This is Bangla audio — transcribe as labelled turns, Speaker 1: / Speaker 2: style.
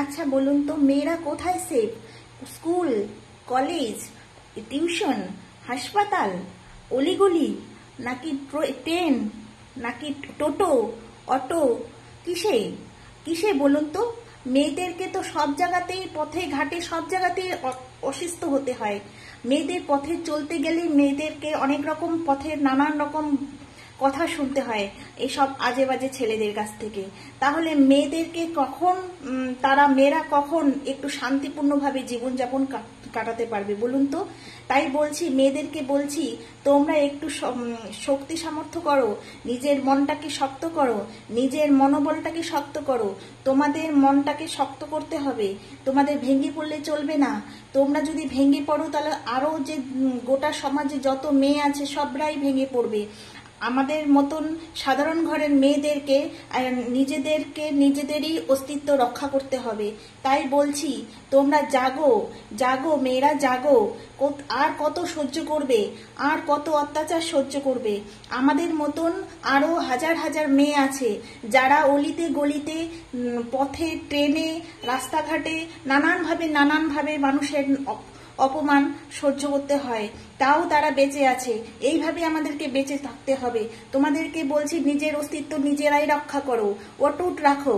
Speaker 1: আচ্ছা বলুন তো, মেয়েরা কোথায় সেফ? স্কুল, কলেজ, টিউশন, হাসপাতাল, অলিগলি, নাকি ট্রেন, নাকি টোটো, অটো, কিসে কিসে বলুন তো? মেয়েদেরকে তো সব জায়গাতেই, পথে ঘাটে সব জায়গাতেই অসুস্থ হতে হয়। মেয়েদের পথে চলতে গেলে মেয়েদেরকে অনেক রকম পথের নানান রকম কথা শুনতে হয় এইসব আজে বাজে ছেলেদের কাছ থেকে। তাহলে মেয়েদেরকে কখন মেয়েরা কখন একটু শান্তিপূর্ণভাবে জীবনযাপন কাটাতে পারবে বলুন তো? তাই বলছি, মেয়েদেরকে বলছি, তোমরা একটু শক্তি সামর্থ্য করো, নিজের মনটাকে শক্ত করো, নিজের মনোবলটাকে শক্ত করো। তোমাদের মনটাকে শক্ত করতে হবে, তোমাদের ভেঙে পড়লে চলবে না। তোমরা যদি ভেঙে পড়ো তাহলে আরো যে গোটা সমাজে যত মেয়ে আছে সবরাই ভেঙে পড়বে। আমাদের মতন সাধারণ ঘরের মেয়েদেরকে নিজেদেরই অস্তিত্ব রক্ষা করতে হবে। তাই বলছি, তোমরা জাগো, জাগো মেয়েরা, জাগো। আর কত সহ্য করবে, আর কত অত্যাচার সহ্য করবে? আমাদের মতন আরো হাজার হাজার মেয়ে আছে যারা অলিতে গলিতে, পথে, ট্রেনে, রাস্তাঘাটে নানানভাবে মানুষের অপমান সহ্য করতে হয়, তাও তারা বেঁচে আছে। এইভাবে আমাদেরকে বেঁচে থাকতে হবে। তোমাদেরকে বলছি, নিজের অস্তিত্ব নিজেরাই রক্ষা করো, অটুট রাখো।